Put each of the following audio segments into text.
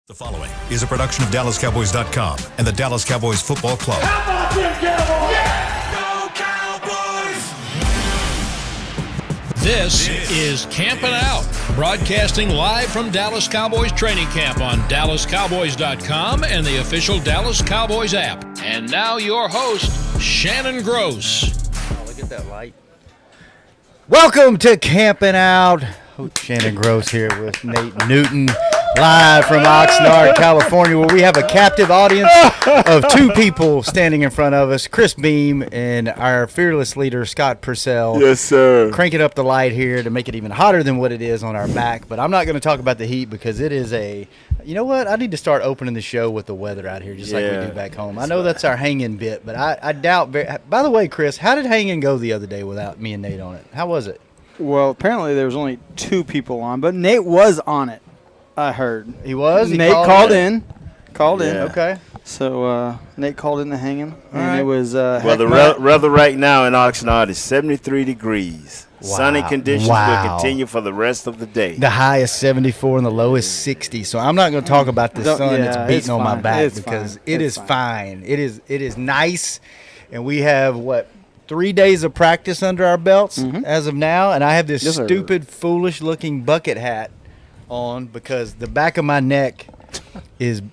The following is a production of DallasCowboys.com and the Dallas Cowboys Football Club. How about them Cowboys? Yeah! Go Cowboys! This is Campin' Out, broadcasting live from Dallas Cowboys training camp on DallasCowboys.com and the official Dallas Cowboys app. And now your host, Shannon Gross. Oh, look at that light. Welcome to Campin' Out. Shannon Gross here with Nate Newton. Live from Oxnard, California, where we have a captive audience of two people standing in front of us, Chris Beam and our fearless leader, Scott Purcell. Yes, sir. Cranking up the light here to make it even hotter than what it is on our back. But I'm not going to talk about the heat because it is you know what? I need to start opening the show with the weather out here, just like we do back home. I know that's our hanging bit, but I doubt. By the way, Chris, how did hanging go the other day without me and Nate on it? How was it? Well, apparently there was only two people on, but Nate was on it. I heard. He was? Nate called in. Called in. Okay. So Nate called in the hanging. And right. it was Well, the weather right now in Oxnard is 73 degrees. Wow. Sunny conditions Wow. will continue for the rest of the day. The high is 74 and the low is 60. So I'm not going to talk about the sun that's beating on my back because it is fine. It is nice. And we have, 3 days of practice under our belts as of now. And I have this stupid, foolish-looking bucket hat on because the back of my neck is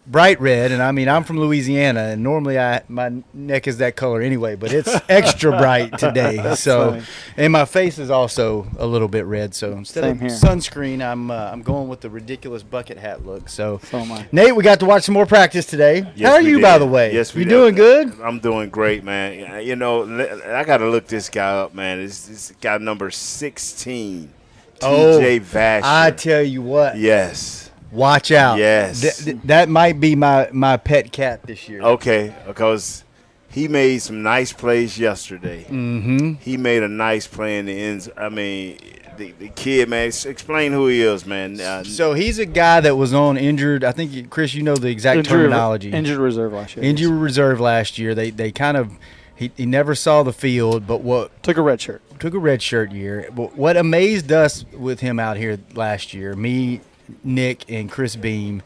bright red, and I mean I'm from Louisiana, and normally my neck is that color anyway, but it's extra bright today. So, funny. And my face is also a little bit red. So instead of sunscreen, I'm going with the ridiculous bucket hat look. So am I. Nate, we got to watch some more practice today. Yes, how are you, did. by the way? Yes, we you did. Doing good? I'm doing great, man. You know, I got to look this guy up, man. This guy number 16. TJ Vasher. I tell you what. Yes. Watch out. Yes. That might be my pet cat this year. Okay, because he made some nice plays yesterday. Mm-hmm. He made a nice play in the ends. I mean, the kid, man, explain who he is, man. So he's a guy that was on injured. I think, Chris, you know the exact terminology. Injured reserve last year. Injured reserve last year. They kind of he never saw the field, but took a red shirt. Took a red shirt year. But what amazed us with him out here last year, me, Nick, and Chris Beam,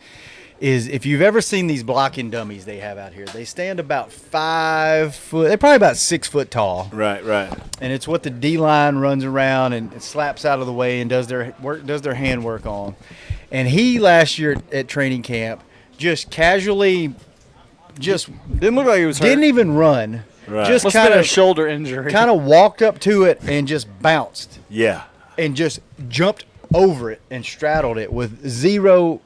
is if you've ever seen these blocking dummies they have out here, they stand about 5 foot. They're probably about 6 foot tall. Right. And it's what the D-line runs around and slaps out of the way and does their handwork on. And he last year at training camp just casually didn't look like he was hurt. Didn't even run. Right. Just Must kind have been of a shoulder injury. Kind of walked up to it and just bounced. Yeah. And just jumped over it and straddled it with zero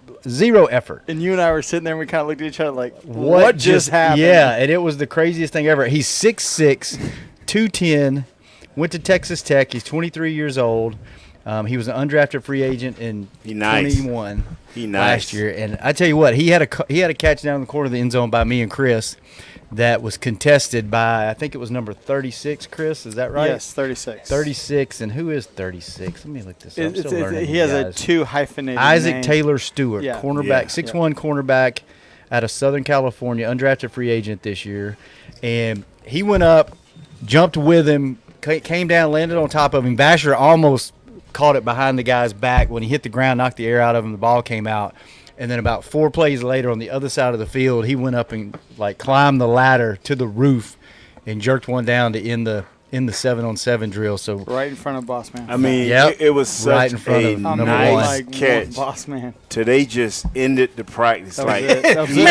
effort. And you and I were sitting there and we kind of looked at each other like, what just happened? Yeah, and it was the craziest thing ever. He's 6'6", 210, went to Texas Tech. He's 23 years old. He was an undrafted free agent in 21 last year. And I tell you what, he had a catch down in the corner of the end zone by me and Chris that was contested by, I think it was number 36, Chris. Is that right? Yes, 36. 36. And who is 36? Let me look this up. I'm still learning he has guys. a 2 hyphenated Isaac name. Taylor Stewart, Yeah. cornerback, 6'1" cornerback out of Southern California, undrafted free agent this year. And he went up, jumped with him, came down, landed on top of him. Vasher almost caught it behind the guy's back. When he hit the ground, knocked the air out of him, the ball came out. And then about 4 plays later on the other side of the field, he went up and climbed the ladder to the roof and jerked one down to end the 7-on-7 drill. So right in front of Boss Man. I mean, it was such right in front of number nice one. catch. Boss Man. They just ended the practice That was like it. That was it.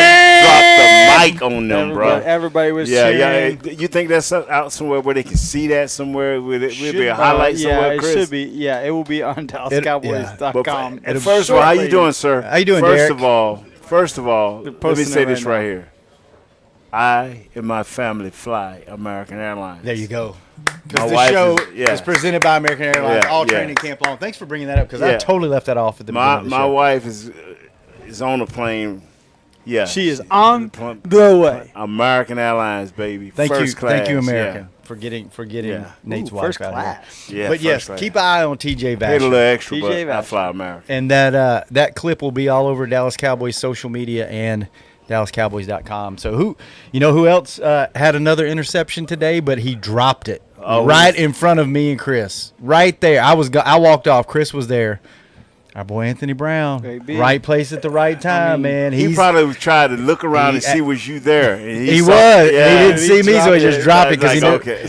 dropped the mic on them, bro. Everybody was cheering. cheering. You think that's out somewhere where they can see that somewhere? Will be a highlight somewhere, Chris? It should be. Yeah, it will be on DallasCowboys.com. And first of all, how you doing, sir? How you doing, First Derek? First of all, let me say this right right here. I and my family fly American Airlines. there you go. My Because the wife show is- is presented by American Airlines all Yeah. training camp long. Thanks for bringing that up because I Yeah. totally left that off at the beginning of the My show. wife is on a plane. Yeah, She is on the way. American Airlines, baby. First class. Thank you, America, for getting Yeah. Nate's Ooh, wife first out class. Yeah, But first yes, class. keep an eye on TJ Paid a little Vasher. extra, but TJ I Vasher. fly American. And that clip will be all over Dallas Cowboys social media and DallasCowboys.com. So who else had another interception today, but he dropped it right in front of me and Chris. Right there. I walked off. Chris was there. Our boy Anthony Brown, Baby. right place at the right time, man. He probably tried to look around and see was you there. And he was. Yeah, he didn't see me, so he just dropped it because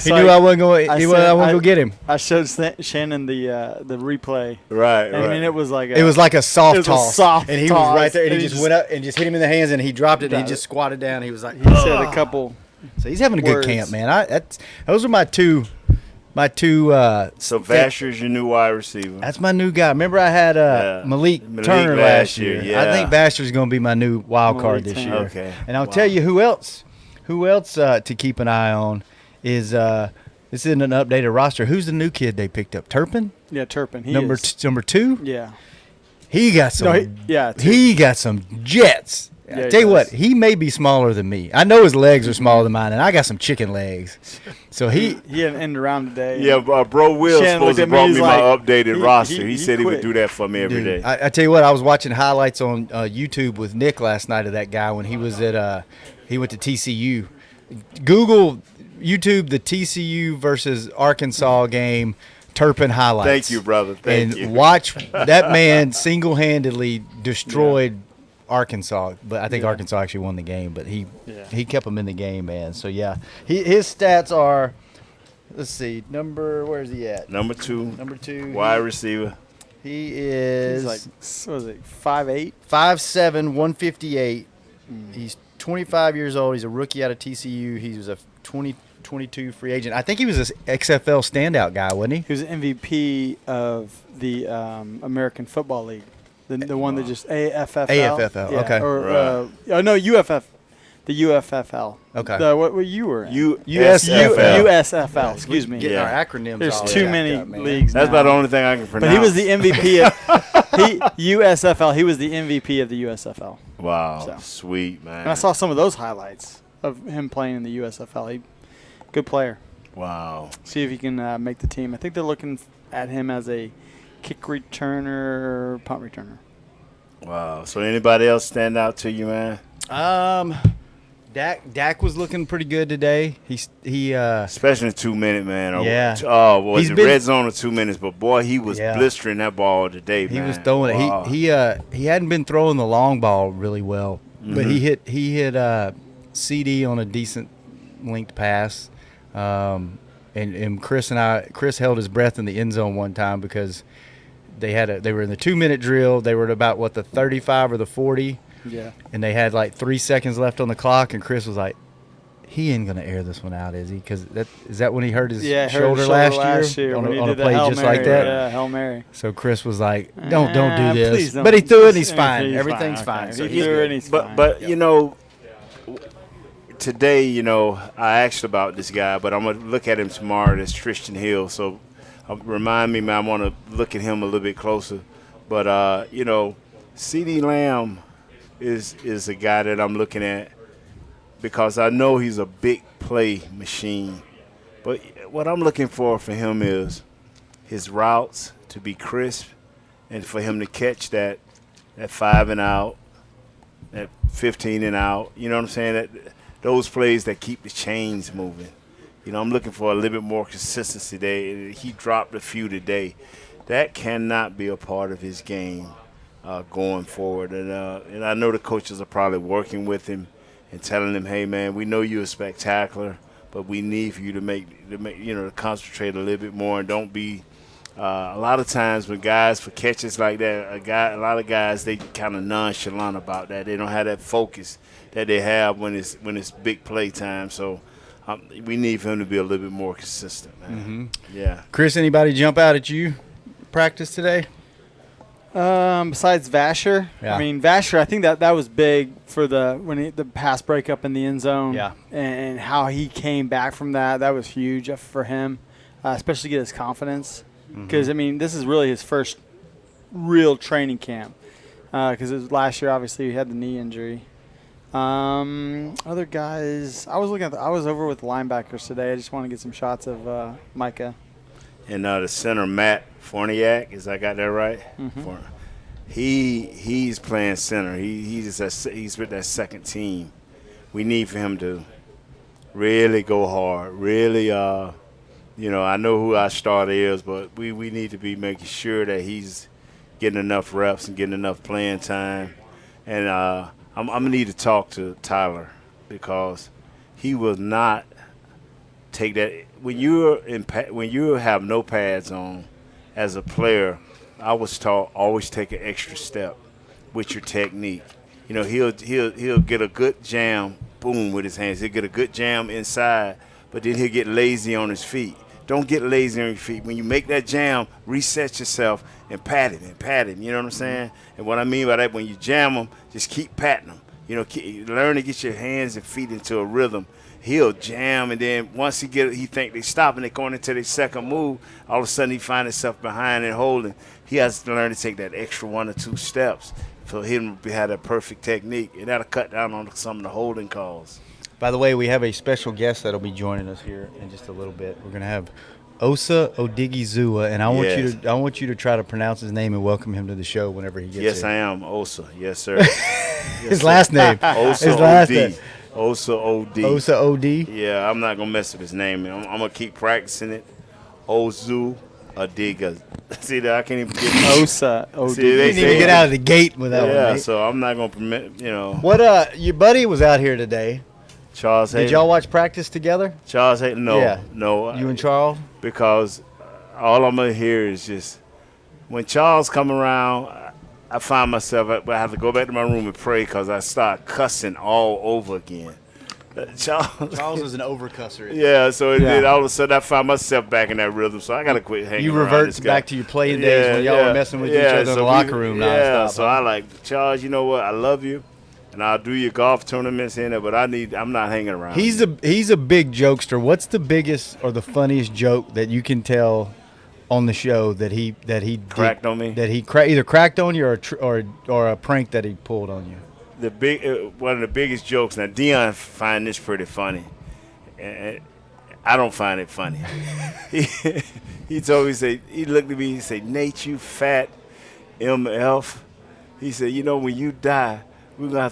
he knew I wasn't going. I wasn't go get him. I showed Shannon the replay. Right. I mean, it was like a soft toss, and he was right there, and he just went up and just hit him in the hands, and he dropped it, and he just squatted down. He was like, he said a couple. So he's having a good camp, man. Those are my two. So Vasher's your new wide receiver. That's my new guy. Remember I had Malik Turner last year. Yeah. I think Vasher's going to be my new wild card this year. Okay. And I'll tell you who else to keep an eye on is this isn't an updated roster. Who's the new kid they picked up? Turpin? Yeah, Turpin. Number 2? Yeah. He got some. He he got some jets. I tell you what, he may be smaller than me. I know his legs are smaller than mine, and I got some chicken legs. So he had an end around today. Yeah, bro Will supposed to brought me my updated roster. He said he would do that for me every day. I tell you what, I was watching highlights on YouTube with Nick last night of that guy when he was at he went to TCU. Google YouTube the TCU versus Arkansas game. Turpin highlights. Thank you, brother. Thank you. Watch that man single-handedly destroyed Arkansas, but I think Arkansas actually won the game. But he kept them in the game, man. So his stats are. Let's see, where's he at? Number 2. Number 2. Wide receiver. He's like 5'8", 5'7", 158. He's 25 years old. He's a rookie out of TCU. He was a 2022 free agent. I think he was an XFL standout guy, wasn't he? He was MVP of the American Football League. The one that just AFFL. AFFL, okay. Or no, UFF. The UFFL. Okay. What you were in? USFL. USFL, excuse me. Getting our acronyms. There's too many leagues. That's about the only thing I can pronounce. But he was the MVP of USFL. He was the MVP of the USFL. Wow. Sweet, man. And I saw some of those highlights of him playing in the USFL. Good player. Wow. See if he can make the team. I think they're looking at him as a kick returner, punt returner. Wow. So anybody else stand out to you, man? Dak was looking pretty good today. He especially in 2 minute, man. Yeah. Was the red zone of 2 minutes? But boy, he was blistering that ball today, man. He was throwing it. He hadn't been throwing the long ball really well, but he hit CeeDee on a decent linked pass. And Chris held his breath in the end zone one time because they were in the 2 minute drill. They were at about the 35 or the 40. Yeah. And they had like 3 seconds left on the clock, and Chris was like, "He ain't gonna air this one out, is he? Because is that when he hurt his shoulder last year on a play just like that? Yeah, Hail Mary. So Chris was like, "Don't do this." But he threw it, and he's fine. Everything's fine. So he threw it, and he's fine. But today, I asked about this guy, but I'm going to look at him tomorrow. That's Tristan Hill. So remind me, man, I want to look at him a little bit closer. But, CeeDee Lamb is a guy that I'm looking at because I know he's a big play machine. But what I'm looking for him is his routes to be crisp and for him to catch that 5 and out, that 15 and out. You know what I'm saying? Those plays that keep the chains moving. I'm looking for a little bit more consistency there. He dropped a few today. That cannot be a part of his game going forward. And I know the coaches are probably working with him and telling him, hey, man, we know you're a spectacular, but we need for you to concentrate a little bit more and don't be a lot of times when guys for catches like that, a lot of guys, they kind of nonchalant about that. They don't have that focus that they have when it's big play time. So we need for him to be a little bit more consistent, man. Mm-hmm. Yeah. Chris, anybody jump out at you practice today? Besides Vasher, Yeah. I mean Vasher. I think that was big for the pass breakup in the end zone. Yeah. And how he came back from that was huge for him, especially to get his confidence. Because this is really his first real training camp. Because last year, obviously, he had the knee injury. Other guys, I was over with the linebackers today. I just want to get some shots of Micah. And the center, Matt Forniak, is I got that right? Mm-hmm. He's playing center. He's with that second team. We need for him to really go hard, really I know who our starter is, but we need to be making sure that he's getting enough reps and getting enough playing time. And I'm going to need to talk to Tyler because he will not take that. When you have no pads on as a player, I was taught always take an extra step with your technique. You know, he'll get a good jam, boom, with his hands. He'll get a good jam inside, but then he'll get lazy on his feet. Don't get lazy on your feet. When you make that jam, reset yourself and pat him. You know what I'm saying? And what I mean by that, when you jam him, just keep patting him. You know, learn to get your hands and feet into a rhythm. He'll jam, and then once he think they stop and they're going into their second move, all of a sudden he finds himself behind and holding. He has to learn to take that extra 1 or 2 steps for him to have that perfect technique, and that'll cut down on some of the holding calls. By the way, we have a special guest that'll be joining us here in just a little bit. We're going to have Osa Odighizuwa, and I want you to try to pronounce his name and welcome him to the show whenever he gets here. Yes, I am. Osa. Yes, sir. His last name. Osa his last name. Osa O.D. Osa O.D.? Yeah, I'm not going to mess up his name. I'm going to keep practicing it. Osa Odighizuwa. See that? I can't even get Osa Odighizuwa. You didn't even get out of the gate with that one. Yeah, mate. so I'm not going to permit, you know. What, your buddy was out here today. Charles Hayden. Did y'all watch practice together? Charles Hayden? No. Yeah. No. You and Charles? Because all I'm going to hear is just when Charles come around, I find myself, I have to go back to my room and pray because I start cussing all over again. Charles is an overcusser. Yeah, so then all of a sudden I find myself back in that rhythm, so I got to quit hanging around. You revert back to your playing days when y'all were messing with each other in the locker room. Yeah, so I like, Charles, you know what, I love you, and I'll do your golf tournaments in there, but I'm not hanging around. He's a big jokester. What's the biggest or the funniest joke that you can tell on the show that he cracked on me? That he either cracked on you or a prank that he pulled on you? One of the biggest jokes. Now Dion find this pretty funny, and I don't find it funny. he told me, he looked at me, he said, "Nate, you fat MF." He said, "You know, when you die, we're gonna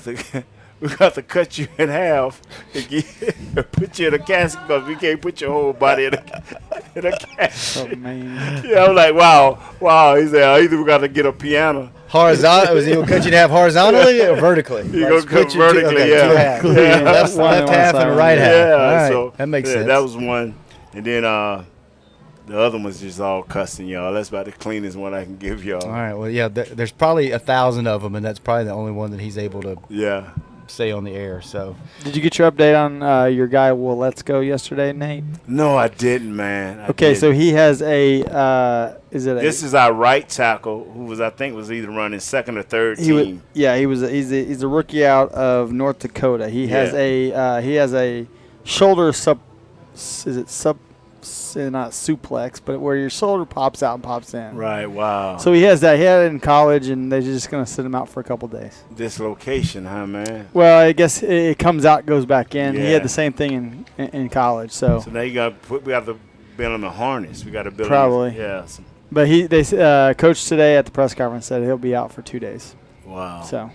have to cut you in half and put you in a casket because we can't put your whole body in a casket." Oh man. Yeah, I'm like, wow. He said, either we got to get a piano. Horizontal? Was he gonna cut you in half horizontally or vertically? He gonna cut vertically, yeah. Left half and right half. Yeah, right. So that makes sense. That was one, and then the other one's just all cussing, y'all. That's about the cleanest one I can give y'all. All right. Well, yeah. There's probably 1,000 of them, and that's probably the only one that he's able to say on the air. So, did you get your update on your guy? Well, let's go yesterday, Nate. No, I didn't, man. Okay, so he has a. This is our right tackle, who I think was either running second or third team. He's a rookie out of North Dakota. He has a shoulder not suplex, but where your shoulder pops out and pops in. Right, wow. So he has that. He had it in college, and they're just going to sit him out for a couple days. Dislocation, huh, man? Well, I guess it comes out, goes back in. Yeah. He had the same thing in college. So now we got to build him a harness. We got to build probably. Him. Yeah. But coach today at the press conference said he'll be out for 2 days. Wow. So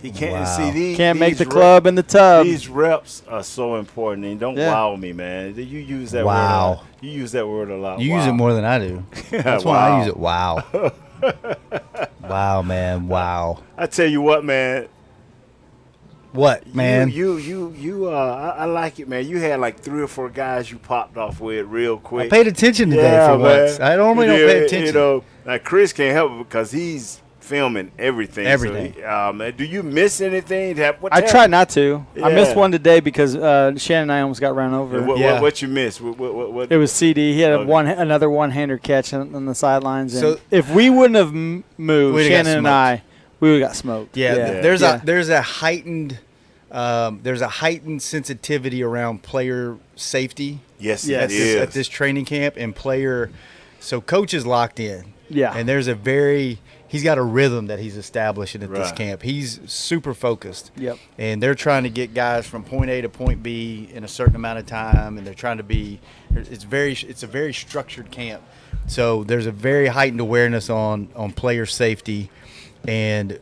he can't see can't make the club in the tub. These reps are so important, and don't wow me, man. You use that word. You use that word a lot. You use it more than I do. That's why I use it. Wow. Wow, man. Wow. I tell you what, man. What, man? I like it, man. You had like 3 or 4 guys you popped off with real quick. I paid attention today for once. I normally don't pay attention. You know, like Chris can't help it because he's filming everything. So do you miss anything? I try not to. Yeah. I missed one today because Shannon and I almost got run over. What you missed? What? It was CeeDee. He had another one-hander catch on the sidelines. And so if we wouldn't have moved, Shannon and I, we would have got smoked. Yeah. There's a heightened sensitivity around player safety. Yes, at this training camp and player. So coach is locked in. Yeah, and he's got a rhythm that he's establishing at this camp. He's super focused. Yep. And they're trying to get guys from point A to point B in a certain amount of time, and they're trying to be. It's a very structured camp. So there's a very heightened awareness on player safety, and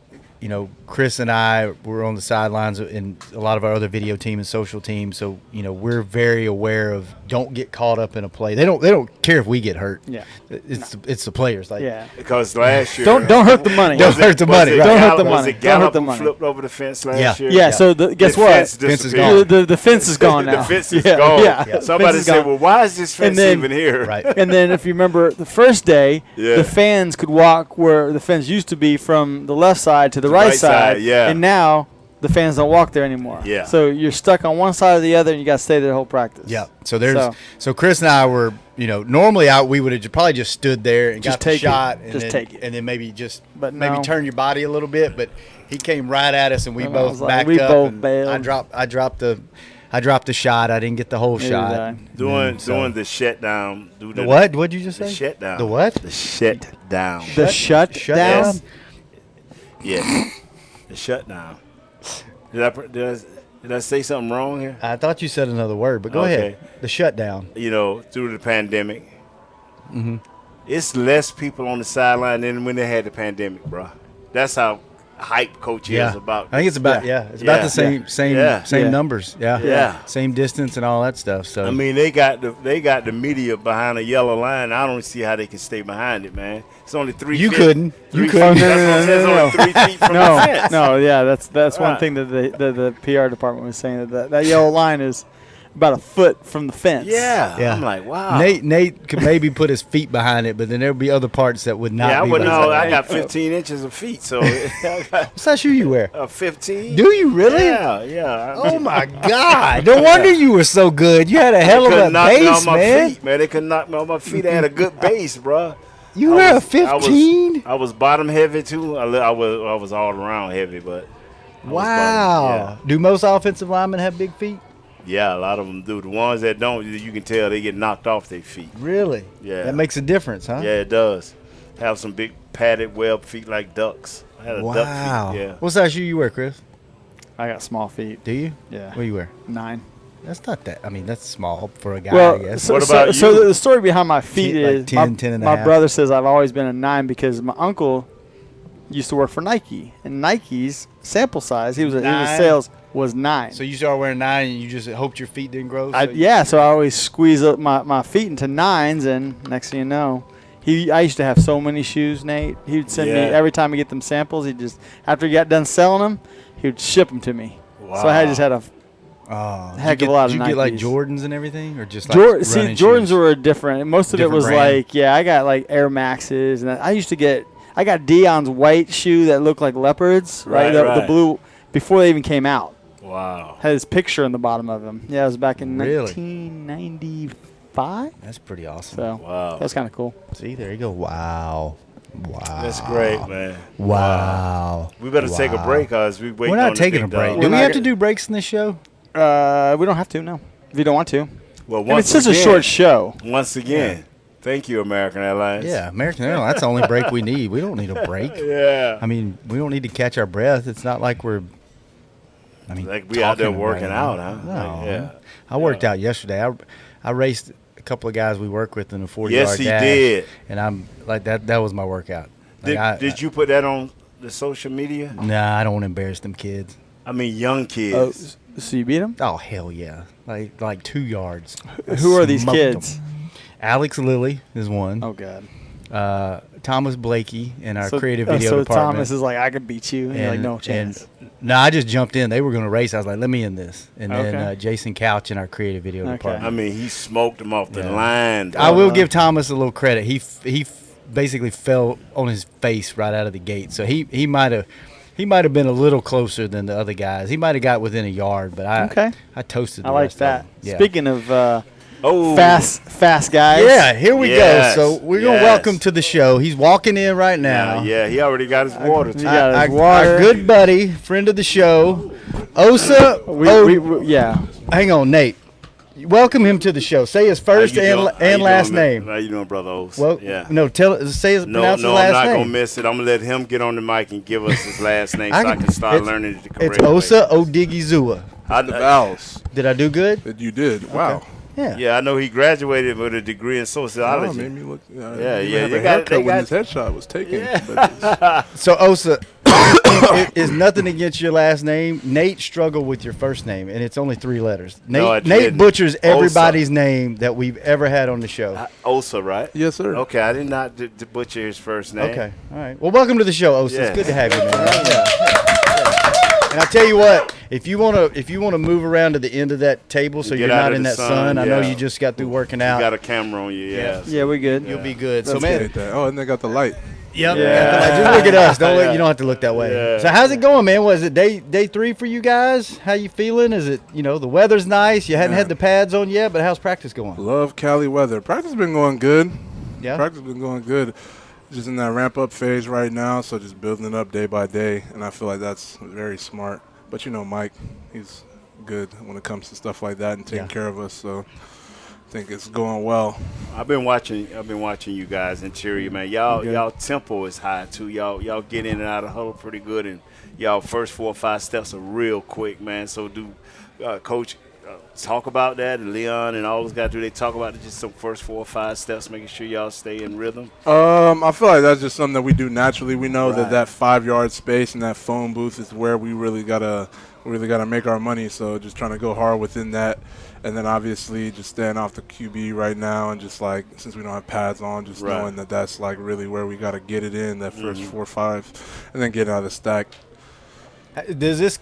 Chris and I were on the sidelines and a lot of our other video team and social teams. So, we're very aware of don't get caught up in a play. They don't care if we get hurt. Yeah. It's the players. Because last year. Don't hurt the money. Don't hurt the money. Don't hurt the money. Was it Gallup who flipped over the fence last year? Yeah. So guess what? Fence is gone. The fence is gone now. The fence is gone. Yeah. Somebody said, well, why is this fence even here? Right. And then if you remember the first day, the fans could walk where the fence used to be from the left side to the right side. Yeah. And now the fans don't walk there anymore. Yeah. So you're stuck on one side or the other, and you got to stay there the whole practice. Yeah. So Chris and I were, normally we would have probably just stood there and got the shot, and take it, and then maybe maybe turn your body a little bit. But he came right at us, and we both backed we up. both bailed. I dropped the shot. I didn't get the whole shot. Doing the shutdown. The what? What'd you just say? The shutdown. The what? The shutdown. The shutdown? Yes. The shutdown. Did I say something wrong here? I thought you said another word, but go ahead. The shutdown. Through the pandemic, it's less people on the sideline than when they had the pandemic, bro. That's how hype coach is about. I think it's about it's about the same numbers. Yeah. Same distance and all that stuff. So I mean, they got the media behind a yellow line. I don't see how they can stay behind it, man. It's only 3 feet. You couldn't. No. Only 3 feet from the fence. That's one thing that the PR department was saying, that yellow line is about a foot from the fence. Yeah. I'm like, wow. Nate could maybe put his feet behind it, but then there would be other parts that would not. Yeah, I be wouldn't know. behind I got 15 inches of feet, so. What size shoe you wear? 15. Do you really? Yeah. Oh my God! No wonder you were so good. You had a hell of a base, man. Feet, man. They couldn't knock me on my feet. I had a good base, bro. You were a 15. I was bottom heavy too. I was all around heavy, but. Wow. Do most offensive linemen have big feet? Yeah, a lot of them do. The ones that don't, you can tell they get knocked off their feet. Really? Yeah. That makes a difference, huh? Yeah, it does. Have some big padded web feet like ducks. I had a duck feet. Yeah. What size shoe you wear, Chris? I got small feet. Do you? Yeah. What do you wear? 9. That's not that. I mean, that's small for a guy, I guess. What about you? So the story behind my feet is 10 and a half. My brother says I've always been a 9 because my uncle used to work for Nike, and Nike's sample size, he was sales was 9. So you started wearing 9, and you just hoped your feet didn't grow. So I always squeeze up my feet into 9s, and next thing you know, I used to have so many shoes, Nate. He would send me every time I get them samples. He just after he got done selling them, he would ship them to me. Wow. So I just had a heck of a lot of Nikes. Did you get like Jordans and everything, or just like Jordans shoes? were different. Most of it was brand. I got like Air Maxes, and I got Dion's white shoe that looked like leopards, right? The blue before they even came out. Wow. Had his picture in the bottom of them. Yeah, it was back in 1995. That's pretty awesome. So wow. That's kind of cool. See, there you go. Wow. That's great, man. Wow. We better take a break, because we're not taking a break. Do we have to do breaks in this show? We don't have to, no. If you don't want to. Well, it's just a short show. Once again, thank you, American Airlines. Yeah, American Airlines. That's the only break we need. We don't need a break. Yeah. I mean, we don't need to catch our breath. It's not like we're. Like we out there working out, huh? No. I worked out yesterday. I raced a couple of guys we work with in a 40-yard dash. Yes, he did. And I'm like that. That was my workout. Did you put that on the social media? Nah, I don't want to embarrass them kids. I mean, young kids. So you beat them? Oh hell yeah! Like 2 yards. Who are these kids? Alex Lilly is one. Oh god. Thomas Blakey in our creative video department. So Thomas is like, I could beat you, and you're like, no chance. No, I just jumped in. They were going to race. I was like, let me in this. And then Jason Couch in our creative video department. I mean, he smoked him off the line. I will give Thomas a little credit. He basically fell on his face right out of the gate. So he might have been a little closer than the other guys. He might have got within a yard, but I toasted the rest of them. Yeah. Speaking of fast guys. Yeah, here we go. So we're going to welcome to the show. He's walking in right now. Yeah, he already got his water. Our good buddy, friend of the show, Osa. Hang on, Nate. Welcome him to the show. Say his first and last name. How you doing, Brother Osa? Well, pronounce his last name. I'm not going to miss it. I'm going to let him get on the mic and give us his last name so I can start learning it the correct It's Osa Odighizuwa. The vowels. Did I do good? You did. Wow. Okay. Yeah. Yeah, I know he graduated with a degree in sociology. Made me look. You got a haircut when his headshot was taken. Yeah. So Osa, It's nothing against your last name. Nate struggled with your first name, and it's only 3 letters. Nate didn't. butchers everybody's Osa. name that we've ever had on the show. Osa, right? Yes, sir. Okay, I did not butcher his first name. Okay, all right. Well, welcome to the show, Osa. Yeah. It's good to have you, man. Yeah. And I tell you what, if you wanna move around to the end of that table so you're not in that sun, I know you just got through working out. You got a camera on you, yeah. Yeah, we're good. You'll be good. That's So, man. that. Oh, and they got the light. Yep. Yeah. Just look at us. You don't have to look that way. Yeah. So how's it going, man? Was it day 3 for you guys? How you feeling? Is it, the weather's nice. You hadn't had the pads on yet, but how's practice going? Love Cali weather. Practice been going good. Yeah. Practice been going good. Just in that ramp up phase right now, so just building it up day by day, and I feel like that's very smart. But Mike, he's good when it comes to stuff like that and taking care of us. So I think it's going well. I've been watching you guys interior, man. Y'all tempo is high too. Y'all get in and out of huddle pretty good, and y'all first 4 or 5 steps are real quick, man. So do Coach talk about that, and Leon and all those guys, do they talk about just some first 4 or 5 steps, making sure y'all stay in rhythm? I feel like that's just something that we do naturally. We know that 5-yard space and that phone booth is where we really gotta make our money. So just trying to go hard within that, and then obviously just staying off the QB right now, and just like since we don't have pads on, just knowing that that's like really where we gotta get it in that first 4 or 5, and then get out of the stack. Does this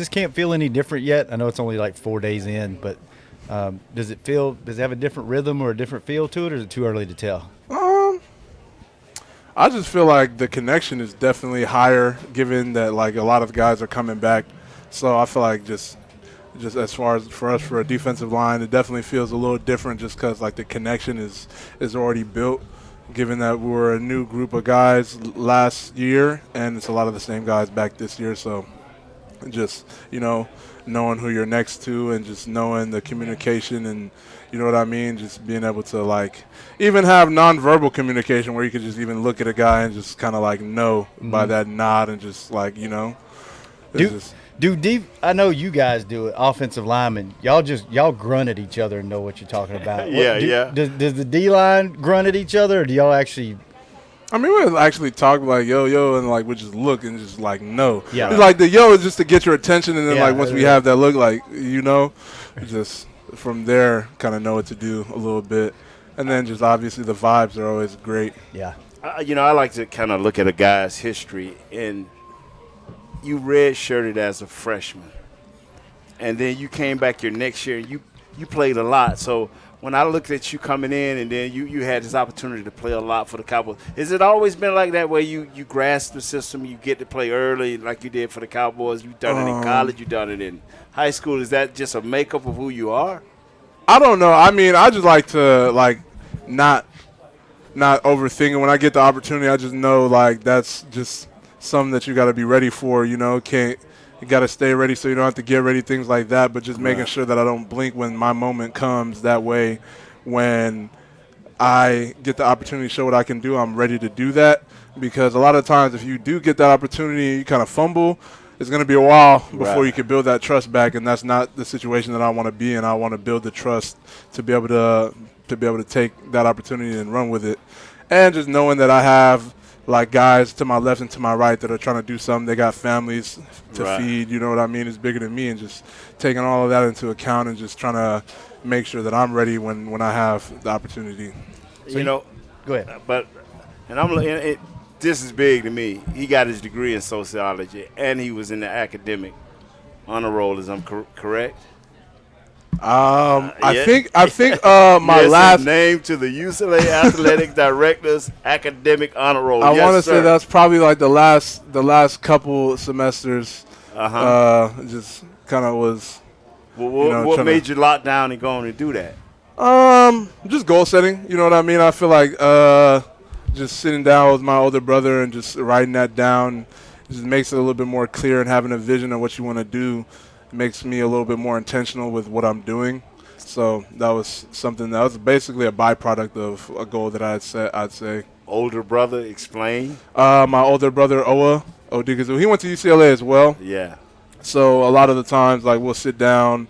camp feel any different yet? I know it's only like 4 days in, but does it have a different rhythm or a different feel to it, or is it too early to tell? I just feel like the connection is definitely higher, given that like a lot of guys are coming back. So I feel like just as far as for us for a defensive line, it definitely feels a little different, just because like the connection is already built, given that we were a new group of guys last year, and it's a lot of the same guys back this year. So just knowing who you're next to, and just knowing the communication, and you know what I mean, just being able to like even have nonverbal communication where you could just even look at a guy and just kind of like know by that nod, and just like I know you guys do it, offensive linemen. Y'all grunt at each other and know what you're talking about. Does the D-line grunt at each other, or do y'all actually? I mean, we actually talk like yo, and like we just look and just like no. Yeah. It's like the yo is just to get your attention, and then like once we have that look, like just from there kind of know what to do a little bit, and then just obviously the vibes are always great. Yeah. I like to kind of look at a guy's history, and you redshirted as a freshman, and then you came back your next year and you played a lot. So when I looked at you coming in, and then you had this opportunity to play a lot for the Cowboys, has it always been like that, where you grasp the system, you get to play early like you did for the Cowboys? You've done it in college, you've done it in high school. Is that just a makeup of who you are? I don't know. I mean, I just like to like not overthinking. When I get the opportunity, I just know like that's just something that you got to be ready for. You got to stay ready so you don't have to get ready, things like that. But just making sure that I don't blink when my moment comes. That way, when I get the opportunity to show what I can do, I'm ready to do that. Because a lot of times, if you do get that opportunity, you kind of fumble, it's going to be a while before you can build that trust back, and that's not the situation that I want to be in. I want to build the trust to be able to take that opportunity and run with it, and just knowing that I have like guys to my left and to my right that are trying to do something. They got families to feed, you know what I mean? It's bigger than me, and just taking all of that into account and just trying to make sure that I'm ready when I have the opportunity. So go ahead. But this is big to me. He got his degree in sociology, and he was in the academic honor roll. Is I'm correct? I think my last name to the UCLA Athletic Director's academic honor roll. I want to say that's probably like the last couple semesters. Just kind of was. Well, what made you lock down and go on and do that? Just goal setting. You know what I mean? I feel like just sitting down with my older brother and just writing that down just makes it a little bit more clear, and having a vision of what you want to do makes me a little bit more intentional with what I'm doing. So that was something that was basically a byproduct of a goal that I had set, I'd say. Older brother, explain. My older brother, Osa Odighizuwa, he went to UCLA as well. Yeah. So a lot of the times, like, we'll sit down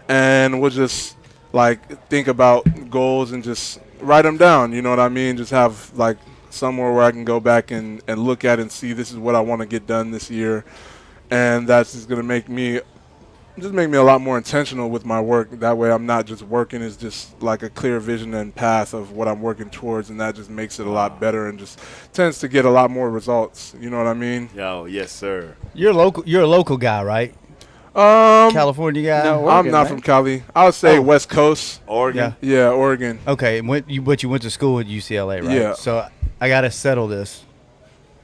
and we'll just, like, think about goals and just write them down, you know what I mean? Just have, like, somewhere where I can go back and look at and see this is what I want to get done this year. And that's just going to make me a lot more intentional with my work. That way I'm not just working. It's just like a clear vision and path of what I'm working towards, and that just makes it a lot better and just tends to get a lot more results. You know what I mean? Yo, yes, sir. You're a local guy, right? California guy? No, I'm not from Cali. I would say West Coast. Oregon? Yeah, Oregon. Okay, but you went to school at UCLA, right? Yeah. So I got to settle this.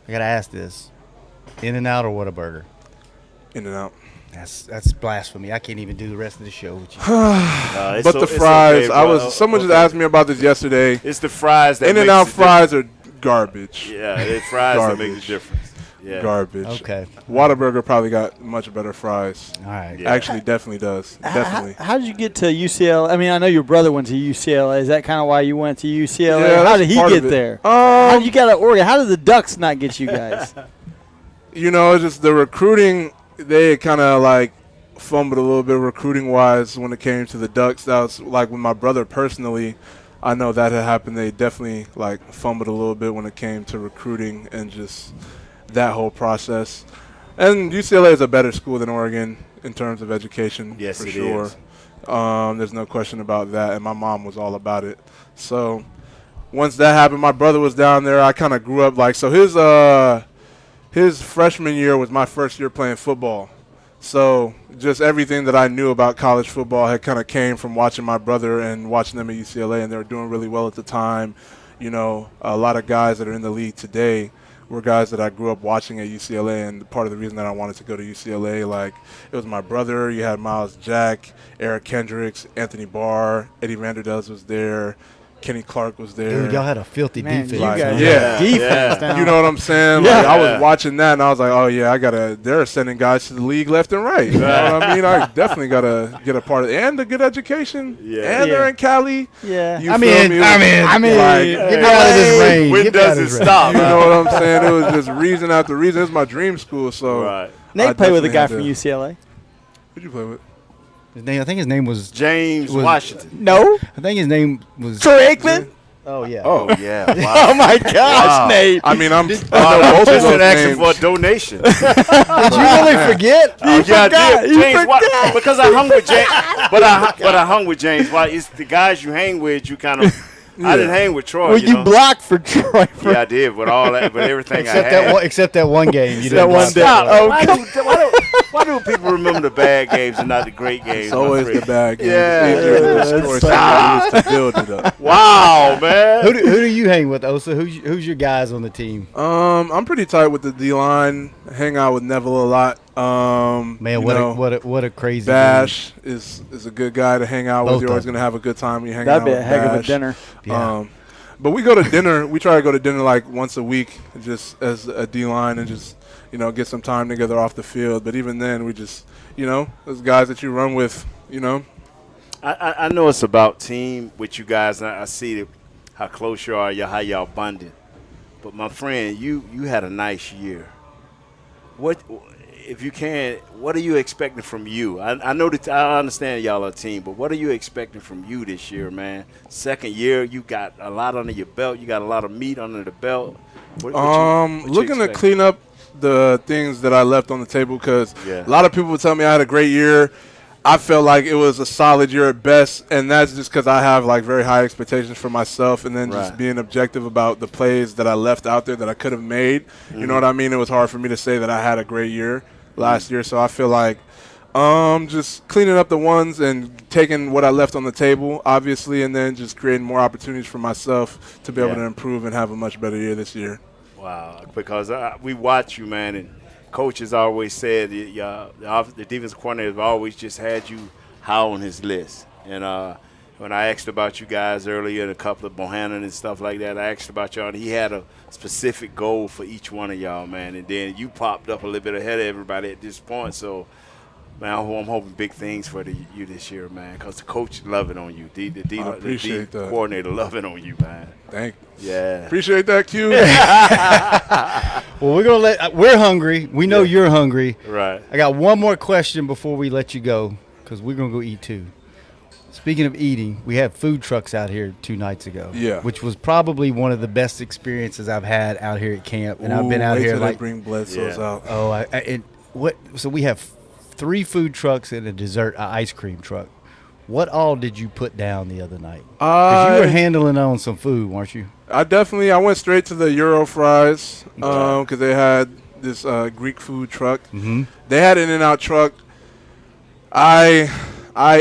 I got to ask this. In-N-Out or Whataburger? In-N-Out. That's blasphemy. I can't even do the rest of the show with you. But the fries, someone just asked me about this yesterday. It's the fries that In-N-Out fries are garbage. Yeah, it's fries that make the difference. Yeah. Garbage. Okay. Whataburger probably got much better fries. All right. Yeah. Actually, definitely does. Definitely. How did you get to UCLA? I mean, I know your brother went to UCLA. Is that kind of why you went to UCLA? Yeah, how that's did he part get of it. there? How did you get to Oregon? How did the Ducks not get you guys? You know, it's just the recruiting, they kind of like fumbled a little bit recruiting-wise when it came to the Ducks. That was like with my brother personally. I know that had happened. They definitely like fumbled a little bit when it came to recruiting and just that whole process. And UCLA is a better school than Oregon in terms of education, Yes, for it sure. is. There's no question about that, and my mom was all about it. So once that happened, my brother was down there. I kind of grew up like, so his freshman year was my first year playing football. So just everything that I knew about college football had kind of came from watching my brother and watching them at UCLA, and they were doing really well at the time. You know, a lot of guys that are in the league today were guys that I grew up watching at UCLA, and part of the reason that I wanted to go to UCLA, like, it was my brother. You had Miles Jack, Eric Kendricks, Anthony Barr, Eddie Vanderdells was there. Kenny Clark was there. Dude, y'all had a filthy defense. You guys Yeah. defense down. You know what I'm saying? Yeah. Like, I was watching that, and I was like, oh, yeah, they're sending guys to the league left and right. You know what I mean? I definitely got to get a part of it. And a good education. Yeah. And they're in Cali. Yeah. You I feel mean, me? like, Like, get me out of this range. When Get me out does of it this range. stop? you know what I'm saying? It was just reason after reason. It was my dream school, so. Right. Nate played with a definitely guy had from to- UCLA. Who'd you play with? I think his name was James Was- Washington. No. I think his name was Troy Aikman. Oh yeah. Oh, yeah. Wow. Oh my gosh, Nate. I mean, I know I both of just those asking names. for a donation. Did you really forget? Yeah, I did. He James forgot. because I hung with James. But I hung with James. Why? It's the guys you hang with. You kind of. I didn't hang with Troy. Well, you you know? blocked for Troy. Yeah, I did. With all that, but everything I had. Except that one game. You That didn't one watch day. that. Oh, Why do people remember the bad games and not the great games? It's always the bad games. Yeah. It's easier to destroy something than to build it up. Wow, man. Who do you hang with, Osa? Who's your guys on the team? I'm pretty tight with the D-line. Hang out with Neville a lot. Man, what a crazy Bash is a good guy to hang out Both with. You're always of them. going to have a good time when you hang That'd out be with a heck of a Bash. dinner. Yeah. But we go to dinner. We try to go to dinner like once a week, just as a D-line, and just, you know, get some time together off the field. But even then, we just, you know, those guys that you run with, you know. I know it's about team with you guys, and I see how close you are, how y'all bonded. But my friend, you had a nice year. What, if you can, what are you expecting from you? I know that I understand y'all are a team, but what are you expecting from you this year, man? Second year, you got a lot under your belt. You got a lot of meat under the belt. What you Looking to expecting? clean up the things that I left on the table, because Yeah. a lot of people would tell me I had a great year. I felt like it was a solid year at best, and that's just because I have like very high expectations for myself, and then just Right. being objective about the plays that I left out there that I could have made. You know what I mean? It was hard for me to say that I had a great year last year, so I feel like just cleaning up the ones and taking what I left on the table, obviously, and then just creating more opportunities for myself to be able Yeah. to improve and have a much better year this year. Wow, because we watch you, man, and coaches always said the defensive coordinator have always just had you high on his list. And when I asked about you guys earlier, and a couple of Bohannon and stuff like that, I asked about y'all, and he had a specific goal for each one of y'all, man. And then you popped up a little bit ahead of everybody at this point. So, man, I'm hoping big things for you this year, man, because the coach loving on you. The appreciate that. coordinator loving on you, man. Thank you. Yeah. Appreciate that, Q. Well, we're hungry. We know you're hungry. Right. I got one more question before we let you go, because we're gonna go eat too. Speaking of eating, we had food trucks out here 2 nights ago. Yeah. Which was probably one of the best experiences I've had out here at camp. And I've been out here like bring Bledsoe's out. Oh, so we have 3 food trucks and a ice cream truck. What all did you put down the other night? Because you were handling on some food, weren't you? I went straight to the Euro fries because they had this Greek food truck. Mm-hmm. They had an In-N-Out truck. I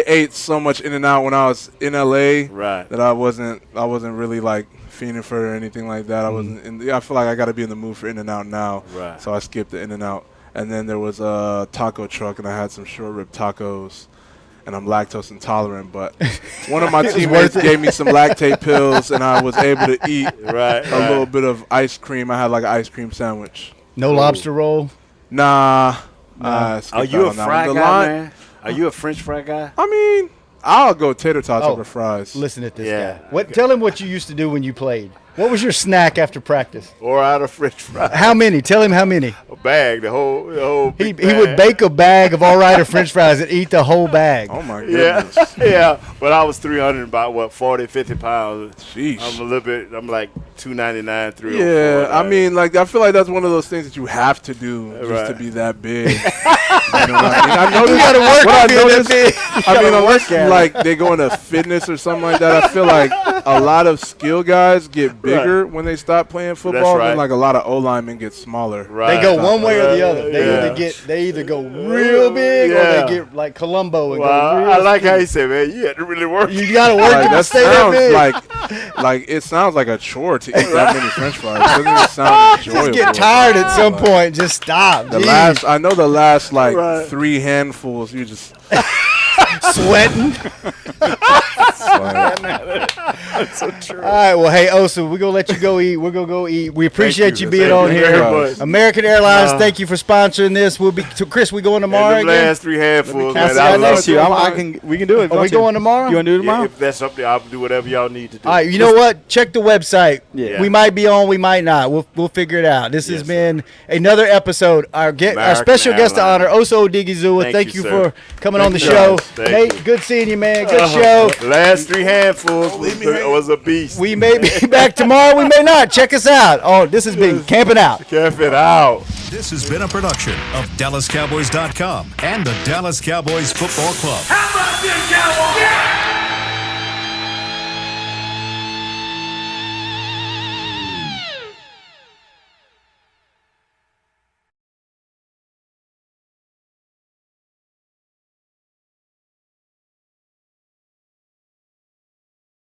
ate so much In-N-Out when I was in LA that I wasn't really like fiending for it or anything like that. I feel like I got to be in the mood for In-N-Out now. Right. So I skipped the In-N-Out. And then there was a taco truck, and I had some short rib tacos. And I'm lactose intolerant, but one of my teammates gave me some lactate pills, and I was able to eat a little bit of ice cream. I had like an ice cream sandwich. No lobster roll? Nah. Are you a fry guy, man? Are you a French fry guy? I mean, I'll go tater tots over fries. Listen to this guy. Tell him what you used to do when you played. What was your snack after practice? Or out of French fries. How many? Tell him how many. A bag, the whole He would bake a bag of all-righter French fries and eat the whole bag. Oh, my goodness. Yeah. But I was 300, about, 40, 50 pounds. Sheesh. I'm like 299, 304. Yeah, I mean, like, I feel like that's one of those things that you have to do just to be that big. You know what I mean? I know you got to work to be that big. I mean, unless, like, they go into fitness or something like that, I feel like a lot of skill guys get bigger when they stop playing football, and like a lot of O-linemen get smaller. They go one way or the other. They either go real big or they get like Columbo and go real I like how you say, man, you had to really work. You got to work to stay that big. Like it sounds like a chore to eat that many French fries. It doesn't sound enjoyable. Just get tired at some point. Just stop. I know the last 3 handfuls you just sweating. That's so true. All right, well, hey, Osa, we're going to let you go eat. We're going to go eat. We appreciate you being on here. American Airlines, thank you for sponsoring this. Chris, we going tomorrow again? The last 3 handfuls, man. I next to you. We can do it. Are we going tomorrow? You want to do it tomorrow? If that's something, I'll do whatever y'all need to do. All right, you know what? Check the website. Yeah. We might be on, we might not. We'll figure it out. This has been another episode. Our special guest of honor, Osa Odighizuwa. Thank you for coming on the show. Nate, good seeing you, man. Good show. Last 3 handfuls was a beast. We may be back tomorrow. We may not. Check us out. Oh, this has been Camping Out. Camping Out. This has been a production of DallasCowboys.com and the Dallas Cowboys Football Club. How about this, Cowboys? Yeah!